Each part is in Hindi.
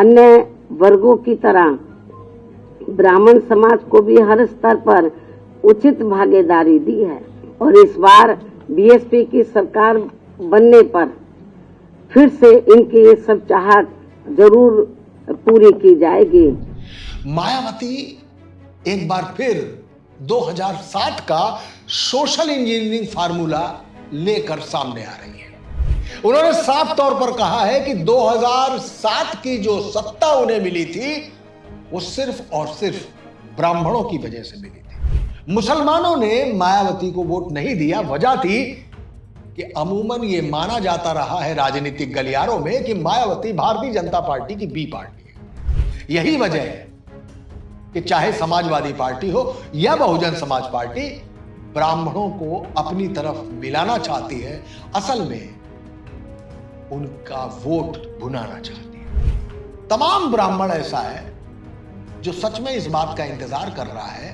अन्य वर्गों की तरह ब्राह्मण समाज को भी हर स्तर पर उचित भागीदारी दी है और इस बार बीएसपी की सरकार बनने पर फिर से इनकी ये सब चाहत जरूर पूरी की जाएगी। मायावती एक बार फिर 2007 का सोशल इंजीनियरिंग फार्मूला लेकर सामने आ रही है। उन्होंने साफ तौर पर कहा है कि 2007 की जो सत्ता उन्हें मिली थी वो सिर्फ और सिर्फ ब्राह्मणों की वजह से मिली थी। मुसलमानों ने मायावती को वोट नहीं दिया, वजह थी कि अमूमन ये माना जाता रहा है राजनीतिक गलियारों में कि मायावती भारतीय जनता पार्टी की बी पार्टी है। यही वजह है कि चाहे समाजवादी पार्टी हो या बहुजन समाज पार्टी ब्राह्मणों को अपनी तरफ मिलाना चाहती है, असल में उनका वोट भुनाना चाहती है। तमाम ब्राह्मण ऐसा है जो सच में इस बात का इंतजार कर रहा है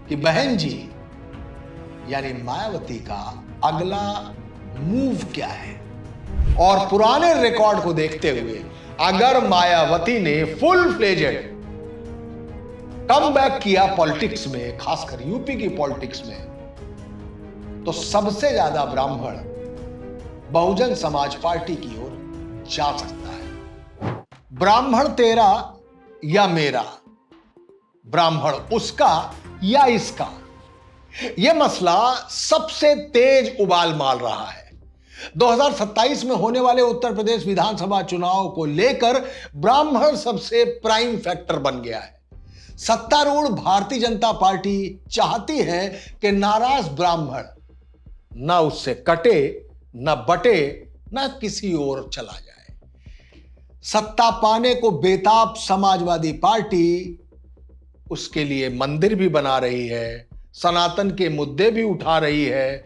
कि बहन जी यानी मायावती का अगला मूव क्या है। और पुराने रिकॉर्ड को देखते हुए अगर मायावती ने फुल फ्लेजेड कम बैक किया पॉलिटिक्स में, खासकर यूपी की पॉलिटिक्स में, तो सबसे ज्यादा ब्राह्मण बहुजन समाज पार्टी की ओर जा सकता है। ब्राह्मण तेरा या मेरा, ब्राह्मण उसका या इसका, यह मसला सबसे तेज उबाल मार रहा है। 2027 में होने वाले उत्तर प्रदेश विधानसभा चुनाव को लेकर ब्राह्मण सबसे प्राइम फैक्टर बन गया है। सत्तारूढ़ भारतीय जनता पार्टी चाहती है कि नाराज ब्राह्मण ना उससे कटे, ना बटे, ना किसी और चला जाए। सत्ता पाने को बेताब समाजवादी पार्टी उसके लिए मंदिर भी बना रही है, सनातन के मुद्दे भी उठा रही है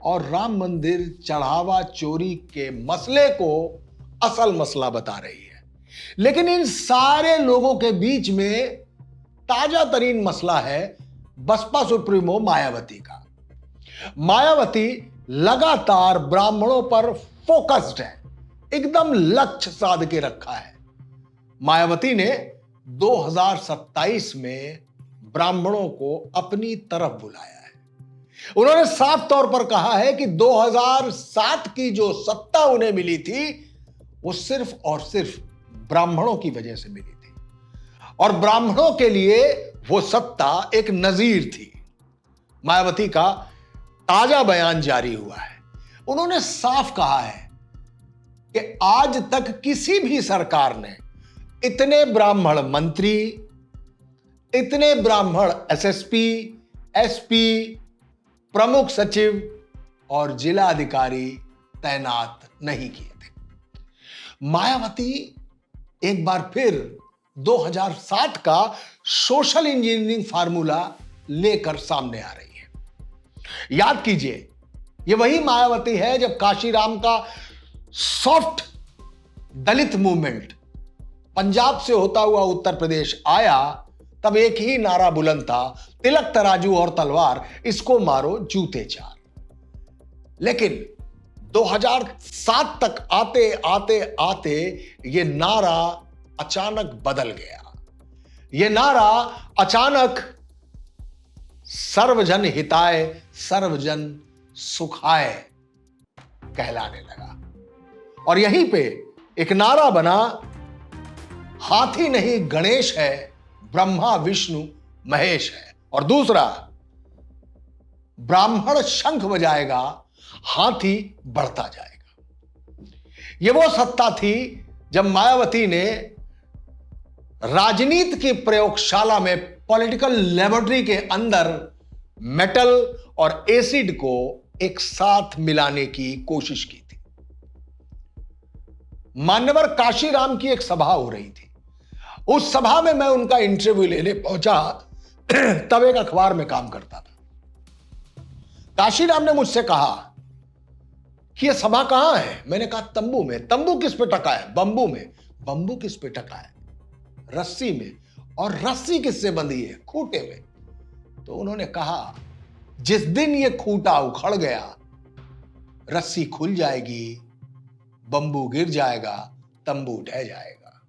और राम मंदिर चढ़ावा चोरी के मसले को असल मसला बता रही है। लेकिन इन सारे लोगों के बीच में ताजा तरीन मसला है बसपा सुप्रीमो मायावती का। मायावती लगातार ब्राह्मणों पर फोकस्ड है, एकदम लक्ष्य साध के रखा है। मायावती ने 2027 में ब्राह्मणों को अपनी तरफ बुलाया है। उन्होंने साफ तौर पर कहा है कि 2007 की जो सत्ता उन्हें मिली थी वो सिर्फ और सिर्फ ब्राह्मणों की वजह से मिली थी और ब्राह्मणों के लिए वो सत्ता एक नजीर थी। मायावती का ताजा बयान जारी हुआ है। उन्होंने साफ कहा है कि आज तक किसी भी सरकार ने इतने ब्राह्मण मंत्री, इतने ब्राह्मण एसएसपी, एसपी, प्रमुख सचिव और जिला अधिकारी तैनात नहीं किए थे। मायावती एक बार फिर 2007 का सोशल इंजीनियरिंग फार्मूला लेकर सामने आ रही है। याद कीजिए, यह वही मायावती है जब काशीराम का सॉफ्ट दलित मूवमेंट पंजाब से होता हुआ उत्तर प्रदेश आया, तब एक ही नारा बुलंद था, तिलक तराजू और तलवार, इसको मारो जूते चार। लेकिन 2007 तक आते आते आते यह नारा अचानक बदल गया। यह नारा अचानक सर्वजन हिताय सर्वजन सुखाय कहलाने लगा और यहीं पे एक नारा बना, हाथी नहीं गणेश है, ब्रह्मा विष्णु महेश है। और दूसरा, ब्राह्मण शंख बजाएगा, हाथी बढ़ता जाएगा। यह वो सत्ता थी जब मायावती ने राजनीति की प्रयोगशाला में, पॉलिटिकल लेबोरेटरी के अंदर मेटल और एसिड को एक साथ मिलाने की कोशिश की थी। मान्यवर काशीराम की एक सभा हो रही थी। उस सभा में मैं उनका इंटरव्यू लेने पहुंचा, तब एक अखबार में काम करता था। काशीराम ने मुझसे कहा कि यह सभा कहां है? मैंने कहा तंबू में। तंबू किस पे टका है? बंबू में। बंबू किस पे टका है? रस्सी में। और रस्सी किससे बंधी है? खूंटे में। तो उन्होंने कहा जिस दिन यह खूंटा उखड़ गया, रस्सी खुल जाएगी, बंबू गिर जाएगा, तंबू ढह जाएगा।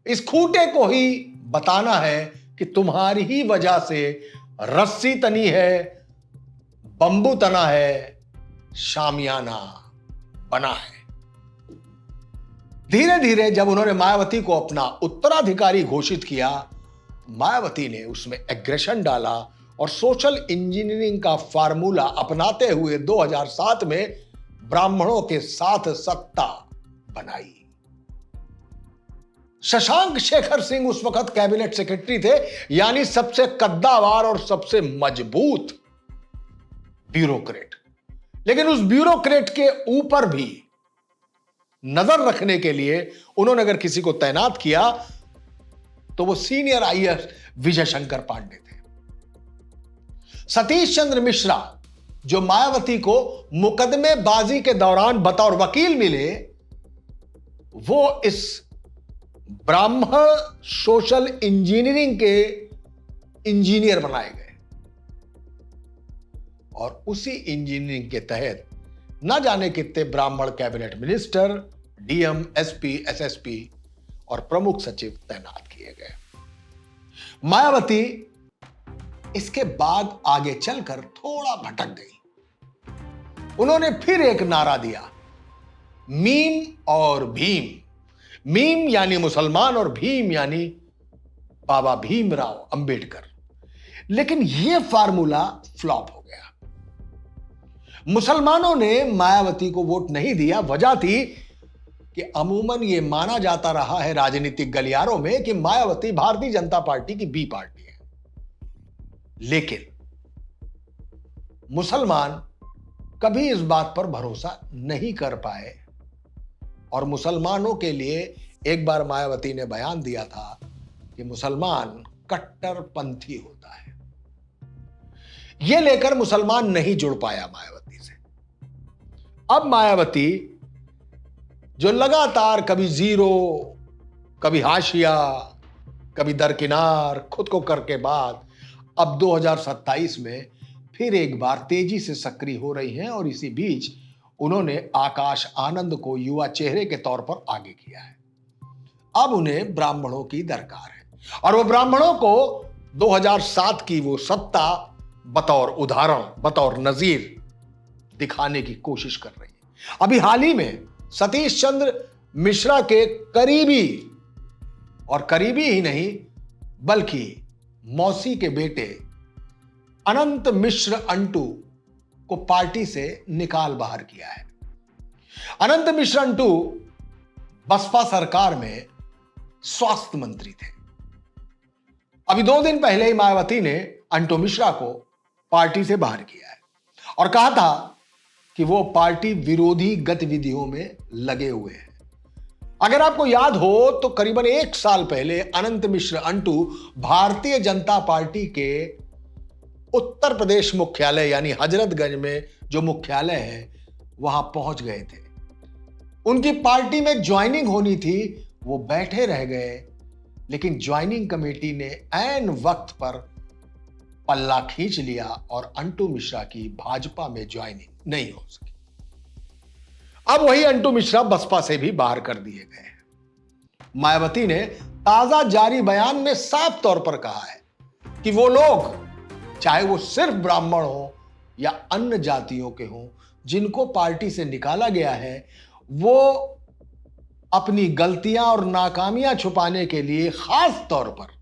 इस खूंटे को ही बताना है कि तुम्हारी ही वजह से रस्सी तनी है, बंबू तना है, शामियाना बना है। धीरे धीरे जब उन्होंने मायावती को अपना उत्तराधिकारी घोषित किया, मायावती ने उसमें एग्रेशन डाला और सोशल इंजीनियरिंग का फार्मूला अपनाते हुए 2007 में ब्राह्मणों के साथ सत्ता बनाई। शशांक शेखर सिंह उस वक्त कैबिनेट सेक्रेटरी थे, यानी सबसे कद्दावर और सबसे मजबूत ब्यूरोक्रेट। लेकिन उस ब्यूरोक्रेट के ऊपर भी नजर रखने के लिए उन्होंने अगर किसी को तैनात किया तो वो सीनियर आईएएस विजय शंकर पांडे थे। सतीश चंद्र मिश्रा, जो मायावती को मुकदमेबाजी के दौरान बतौर वकील मिले, वो इस ब्राह्मण सोशल इंजीनियरिंग के इंजीनियर बनाए गए और उसी इंजीनियरिंग के तहत न जाने कितने ब्राह्मण cabinet minister, DM, SP, SSP और प्रमुख सचिव तैनात किए गए। मायावती इसके बाद आगे चलकर थोड़ा भटक गई। उन्होंने फिर एक नारा दिया, मीम और भीम। मीम यानी मुसलमान और भीम यानी बाबा भीमराव अंबेडकर। लेकिन यह फार्मूला फ्लॉप हो गया। मुसलमानों ने मायावती को वोट नहीं दिया। वजह थी कि अमूमन यह माना जाता रहा है राजनीतिक गलियारों में कि मायावती भारतीय जनता पार्टी की बी पार्टी है। लेकिन मुसलमान कभी इस बात पर भरोसा नहीं कर पाए और मुसलमानों के लिए एक बार मायावती ने बयान दिया था कि मुसलमान कट्टरपंथी होता है। यह लेकर मुसलमान नहीं जुड़ पाया मायावती से। अब मायावती, जो लगातार कभी जीरो, कभी हाशिया, कभी दरकिनार खुद को करके बाद अब 2027 में फिर एक बार तेजी से सक्रिय हो रही हैं और इसी बीच उन्होंने आकाश आनंद को युवा चेहरे के तौर पर आगे किया है। अब उन्हें ब्राह्मणों की दरकार है और वो ब्राह्मणों को 2007 की वो सत्ता बतौर उदाहरण, बतौर नजीर दिखाने की कोशिश कर रही है। अभी हाल ही में सतीश चंद्र मिश्रा के करीबी, और करीबी ही नहीं बल्कि मौसी के बेटे अनंत मिश्र अंटू को पार्टी से निकाल बाहर किया है। अनंत मिश्र अंटू बसपा सरकार में स्वास्थ्य मंत्री थे। अभी 2 दिन पहले ही मायावती ने अंटू मिश्रा को पार्टी से बाहर किया है और कहा था कि वो पार्टी विरोधी गतिविधियों में लगे हुए हैं। अगर आपको याद हो तो करीबन 1 साल पहले अनंत मिश्र अंटू भारतीय जनता पार्टी के उत्तर प्रदेश मुख्यालय यानी हजरतगंज में जो मुख्यालय है वहां पहुंच गए थे। उनकी पार्टी में ज्वाइनिंग होनी थी, वो बैठे रह गए। लेकिन ज्वाइनिंग कमेटी ने ऐन वक्त पर पल्ला खींच लिया और अंटू मिश्रा की भाजपा में ज्वाइनिंग नहीं हो सकी। अब वही अंटू मिश्रा बसपा से भी बाहर कर दिए गए हैं। मायावती ने ताजा जारी बयान में साफ तौर पर कहा है कि वो लोग, चाहे वो सिर्फ ब्राह्मण हो या अन्य जातियों के हों, जिनको पार्टी से निकाला गया है, वो अपनी गलतियां और नाकामियां छुपाने के लिए खास तौर पर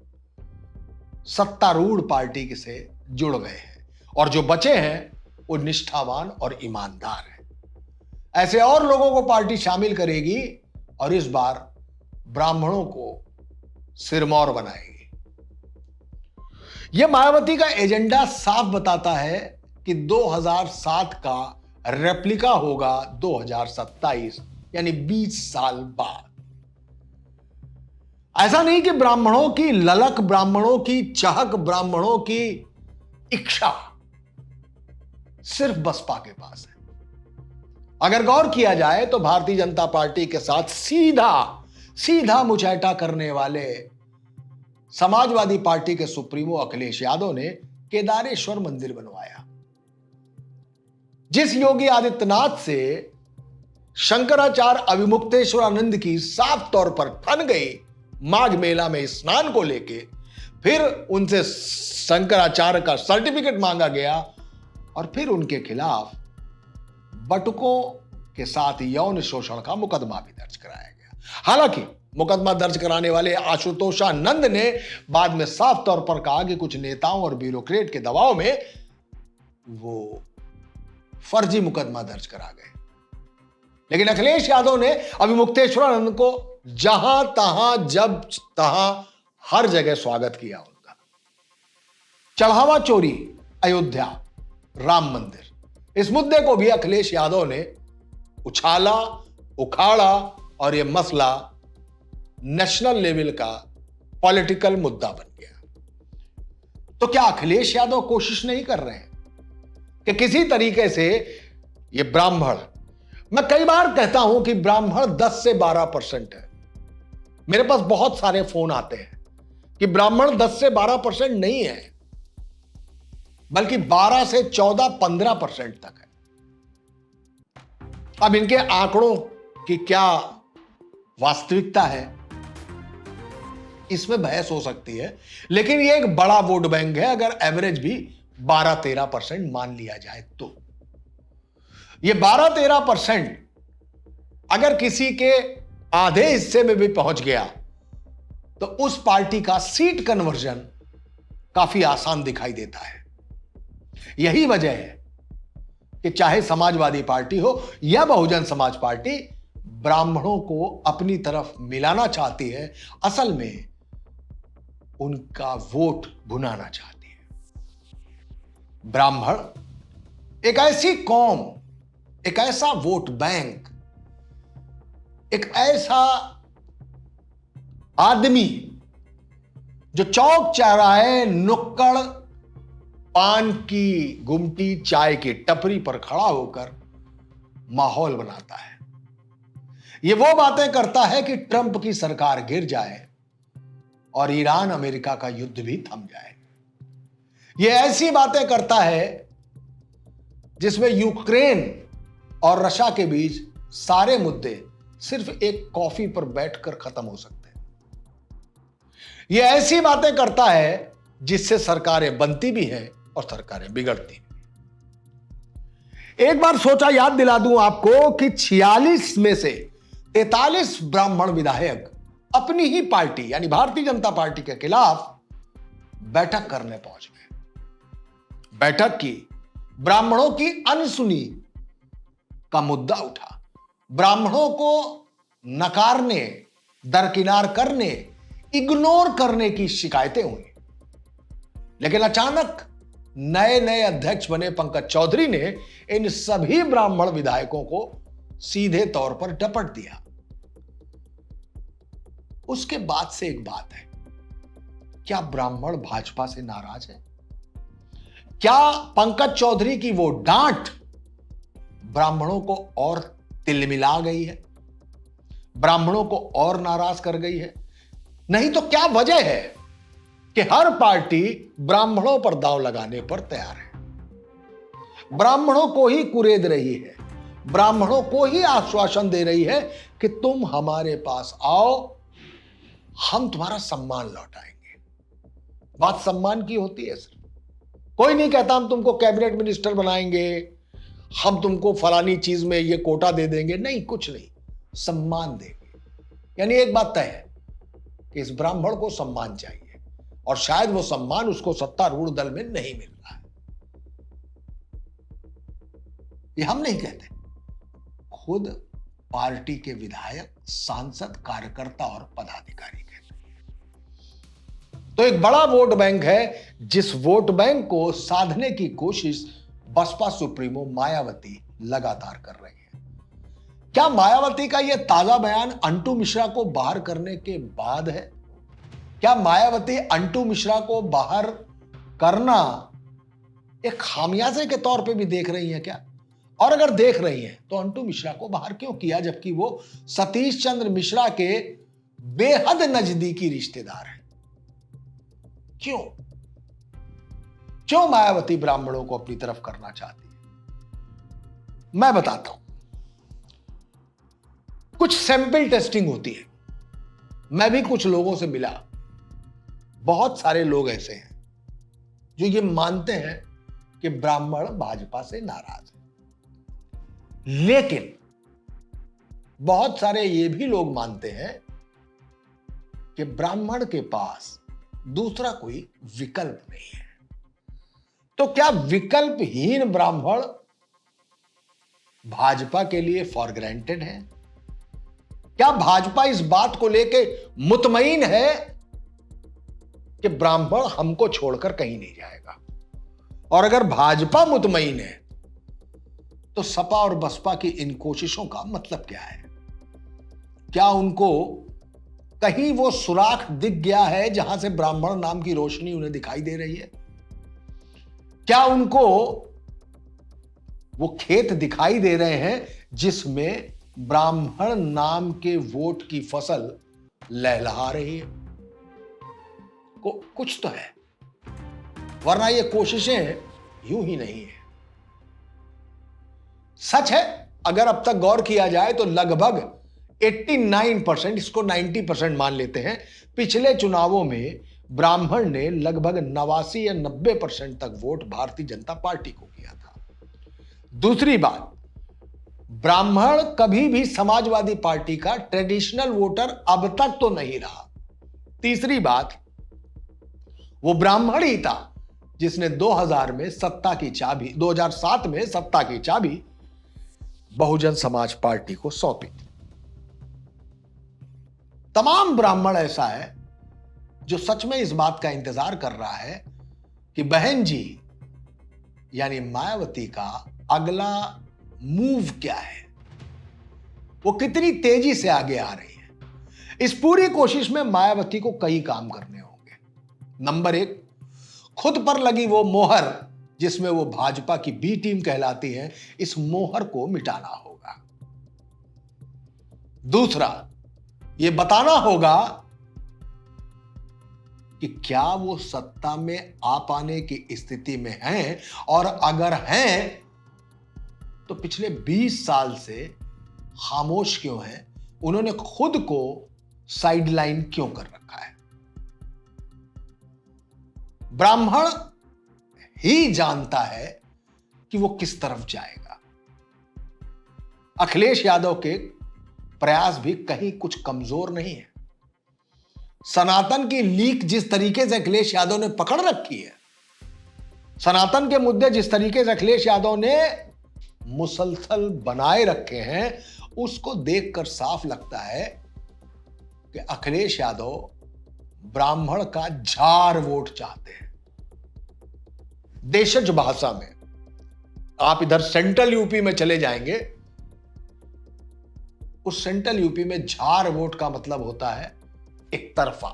सत्तारूढ़ पार्टी से जुड़ गए हैं और जो बचे हैं वो निष्ठावान और ईमानदार हैं। ऐसे और लोगों को पार्टी शामिल करेगी और इस बार ब्राह्मणों को सिरमौर बनाएगी। यह मायावती का एजेंडा साफ बताता है कि 2007 का रेप्लिका होगा 2027 यानी 20 साल बाद। ऐसा नहीं कि ब्राह्मणों की ललक, ब्राह्मणों की चहक, ब्राह्मणों की इच्छा सिर्फ बसपा के पास है। अगर गौर किया जाए तो भारतीय जनता पार्टी के साथ सीधा मुचैटा करने वाले समाजवादी पार्टी के सुप्रीमो अखिलेश यादव ने केदारेश्वर मंदिर बनवाया। जिस योगी आदित्यनाथ से शंकराचार्य अविमुक्तेश्वर आनंद की साफ तौर पर ठन गई माघ मेला में स्नान को लेके फिर उनसे शंकराचार्य का सर्टिफिकेट मांगा गया और फिर उनके खिलाफ बटुकों के साथ यौन शोषण का मुकदमा भी दर्ज कराया गया। हालांकि मुकदमा दर्ज कराने वाले आशुतोषानंद ने बाद में साफ तौर पर कहा कि कुछ नेताओं और ब्यूरोक्रेट के दबाव में वो फर्जी मुकदमा दर्ज करा गए। लेकिन अखिलेश यादव ने अभी मुक्तेश्वरानंद को जहां तहां जब तहां हर जगह स्वागत किया उनका। चढ़ावा चोरी, अयोध्या, राम मंदिर, इस मुद्दे को भी अखिलेश यादव ने उछाला, उखाड़ा और यह मसला नेशनल लेवल का पॉलिटिकल मुद्दा बन गया। तो क्या अखिलेश यादव कोशिश नहीं कर रहे हैं कि किसी तरीके से ये ब्राह्मण, मैं कई बार कहता हूं कि ब्राह्मण 10 से 12% है। मेरे पास बहुत सारे फोन आते हैं कि ब्राह्मण 10 से 12% नहीं है, बल्कि 12 से 14-15% तक है। अब इनके आंकड़ों की क्या वास्तविकता है, इसमें बहस हो सकती है, लेकिन ये एक बड़ा वोट बैंक है। अगर एवरेज भी 12-13% मान लिया जाए तो ये 12-13% अगर किसी के आधे हिस्से में भी पहुंच गया तो उस पार्टी का सीट कन्वर्जन काफी आसान दिखाई देता है। यही वजह है कि चाहे समाजवादी पार्टी हो या बहुजन समाज पार्टी ब्राह्मणों को अपनी तरफ मिलाना चाहती है, असल में उनका वोट भुनाना चाहती है। ब्राह्मण एक ऐसी कौम, एक ऐसा वोट बैंक, एक ऐसा आदमी जो चौक चौराहे, नुक्कड़, पान की गुमटी, चाय की टपरी पर खड़ा होकर माहौल बनाता है। ये वो बातें करता है कि ट्रंप की सरकार गिर जाए और ईरान अमेरिका का युद्ध भी थम जाए। ये ऐसी बातें करता है जिसमें यूक्रेन और रशिया के बीच सारे मुद्दे सिर्फ एक कॉफी पर बैठकर खत्म हो सकते हैं। ये ऐसी बातें करता है जिससे सरकारें बनती भी हैं और सरकारें बिगड़ती भी। एक बार सोचा, याद दिला दूं आपको कि 46 में से 43 ब्राह्मण विधायक अपनी ही पार्टी यानी भारतीय जनता पार्टी के खिलाफ बैठक करने पहुंच गए। बैठक की, ब्राह्मणों की अनसुनी का मुद्दा उठा, ब्राह्मणों को नकारने, दरकिनार करने, इग्नोर करने की शिकायतें हुई। लेकिन अचानक नए नए अध्यक्ष बने पंकज चौधरी ने इन सभी ब्राह्मण विधायकों को सीधे तौर पर डपट दिया। उसके बाद से एक बात है, क्या ब्राह्मण भाजपा से नाराज है? क्या पंकज चौधरी की वो डांट ब्राह्मणों को और तिलमिला गई है, ब्राह्मणों को और नाराज कर गई है? नहीं तो क्या वजह है कि हर पार्टी ब्राह्मणों पर दांव लगाने पर तैयार है, ब्राह्मणों को ही कुरेद रही है, ब्राह्मणों को ही आश्वासन दे रही है कि तुम हमारे पास आओ, हम तुम्हारा सम्मान लौटाएंगे। बात सम्मान की होती है सिर्फ, कोई नहीं कहता हम तुमको कैबिनेट मिनिस्टर बनाएंगे, हम तुमको फलानी चीज में ये कोटा दे देंगे, नहीं, कुछ नहीं, सम्मान देंगे। यानी एक बात तय है कि इस ब्राह्मण को सम्मान चाहिए और शायद वो सम्मान उसको सत्तारूढ़ दल में नहीं मिल रहा है। ये हम नहीं कहते, खुद पार्टी के विधायक, सांसद, कार्यकर्ता और पदाधिकारी कहते हैं। तो एक बड़ा वोट बैंक है, जिस वोट बैंक को साधने की कोशिश बसपा सुप्रीमो मायावती लगातार कर रही है। क्या मायावती का यह ताजा बयान अंटू मिश्रा को बाहर करने के बाद है? क्या मायावती अंटू मिश्रा को बाहर करना एक खामियाजे के तौर पे भी देख रही हैं क्या? और अगर देख रही हैं तो अंटू मिश्रा को बाहर क्यों किया, जबकि वो सतीश चंद्र मिश्रा के बेहद नजदीकी रिश्तेदार हैं? क्यों क्यों मायावती ब्राह्मणों को अपनी तरफ करना चाहती है? मैं बताता हूं। कुछ सैंपल टेस्टिंग होती है, मैं भी कुछ लोगों से मिला, बहुत सारे लोग ऐसे हैं जो ये मानते हैं कि ब्राह्मण भाजपा से नाराज है, लेकिन बहुत सारे ये भी लोग मानते हैं कि ब्राह्मण के पास दूसरा कोई विकल्प नहीं है। तो क्या विकल्पहीन ब्राह्मण भाजपा के लिए फॉर ग्रांटेड है? क्या भाजपा इस बात को लेके मुतमईन है कि ब्राह्मण हमको छोड़कर कहीं नहीं जाएगा? और अगर भाजपा मुतमईन है तो सपा और बसपा की इन कोशिशों का मतलब क्या है? क्या उनको कहीं वो सुराख दिख गया है जहां से ब्राह्मण नाम की रोशनी उन्हें दिखाई दे रही है? क्या उनको वो खेत दिखाई दे रहे हैं जिसमें ब्राह्मण नाम के वोट की फसल लहलहा रही है? कुछ तो है, वरना ये कोशिशें यूं ही नहीं है। सच है, अगर अब तक गौर किया जाए तो लगभग 89%, इसको 90% मान लेते हैं, पिछले चुनावों में ब्राह्मण ने लगभग 89 या 90% तक वोट भारतीय जनता पार्टी को किया था। दूसरी बात, ब्राह्मण कभी भी समाजवादी पार्टी का ट्रेडिशनल वोटर अब तक तो नहीं रहा। तीसरी बात, वो ब्राह्मण ही था जिसने 2007 में सत्ता की चाबी बहुजन समाज पार्टी को सौंपी थी। तमाम ब्राह्मण ऐसा है जो सच में इस बात का इंतजार कर रहा है कि बहन जी यानी मायावती का अगला मूव क्या है, वो कितनी तेजी से आगे आ रही है। इस पूरी कोशिश में मायावती को कई काम करने होंगे। नंबर 1, खुद पर लगी वो मोहर जिसमें वो भाजपा की बी टीम कहलाती है, इस मोहर को मिटाना होगा। दूसरा, ये बताना होगा कि क्या वो सत्ता में आ पाने की स्थिति में हैं, और अगर हैं तो पिछले 20 साल से खामोश क्यों हैं? उन्होंने खुद को साइडलाइन क्यों कर रखा है? ब्राह्मण ही जानता है कि वो किस तरफ जाएगा। अखिलेश यादव के प्रयास भी कहीं कुछ कमजोर नहीं है। सनातन की लीक जिस तरीके से अखिलेश यादव ने पकड़ रखी है, सनातन के मुद्दे जिस तरीके से अखिलेश यादव ने मुसलसल बनाए रखे हैं, उसको देखकर साफ लगता है कि अखिलेश यादव ब्राह्मण का झार वोट चाहते हैं। देशज भाषा में आप इधर सेंट्रल यूपी में चले जाएंगे, उस सेंट्रल यूपी में झार वोट का मतलब होता है एक तरफा।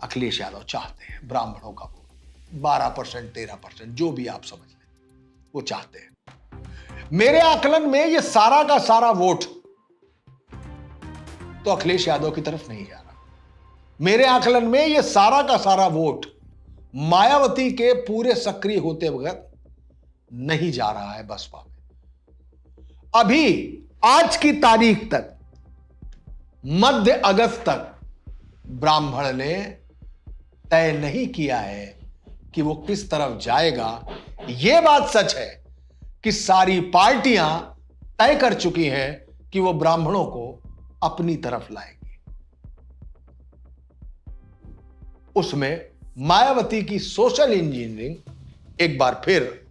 अखिलेश यादव चाहते हैं ब्राह्मणों का वोट 12%, 13%, जो भी आप समझ लें, वो चाहते हैं। मेरे आकलन में ये सारा का सारा वोट तो अखिलेश यादव की तरफ नहीं जा रहा। मेरे आकलन में ये सारा का सारा वोट मायावती के पूरे सक्रिय होते वक्त नहीं जा रहा है बसपा में। अभी आज की तारीख तक, मध्य अगस्त तक, ब्राह्मण ने तय नहीं किया है कि वो किस तरफ जाएगा। यह बात सच है कि सारी पार्टियां तय कर चुकी हैं कि वो ब्राह्मणों को अपनी तरफ लाएंगी। उसमें मायावती की सोशल इंजीनियरिंग एक बार फिर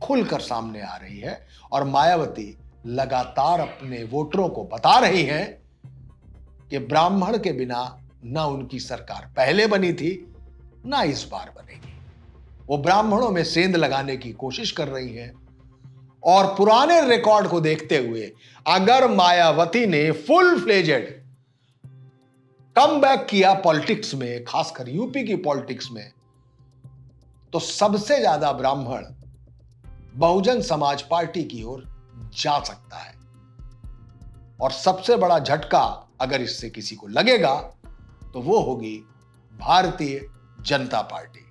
खुलकर सामने आ रही है, और मायावती लगातार अपने वोटरों को बता रही हैं कि ब्राह्मण के बिना ना उनकी सरकार पहले बनी थी, ना इस बार बनेगी। वो ब्राह्मणों में सेंध लगाने की कोशिश कर रही हैं, और पुराने रिकॉर्ड को देखते हुए अगर मायावती ने फुल फ्लेजेड कम बैक किया पॉलिटिक्स में, खासकर यूपी की पॉलिटिक्स में, तो सबसे ज्यादा ब्राह्मण बहुजन समाज पार्टी की ओर जा सकता है। और सबसे बड़ा झटका अगर इससे किसी को लगेगा तो वो होगी भारतीय जनता पार्टी।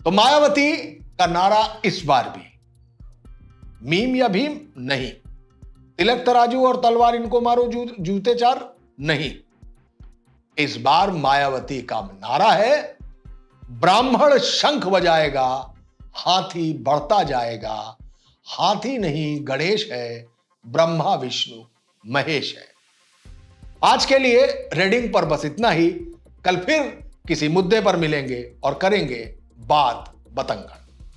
तो मायावती का नारा इस बार भी मीम या भीम नहीं, तिलक तराजू और तलवार इनको मारो जूते चार नहीं। इस बार मायावती का नारा है, ब्राह्मण शंख बजाएगा, हाथी बढ़ता जाएगा। हाथी नहीं गणेश है, ब्रह्मा विष्णु महेश है। आज के लिए रीडिंग पर बस इतना ही। कल फिर किसी मुद्दे पर मिलेंगे और करेंगे बात बतंगड़।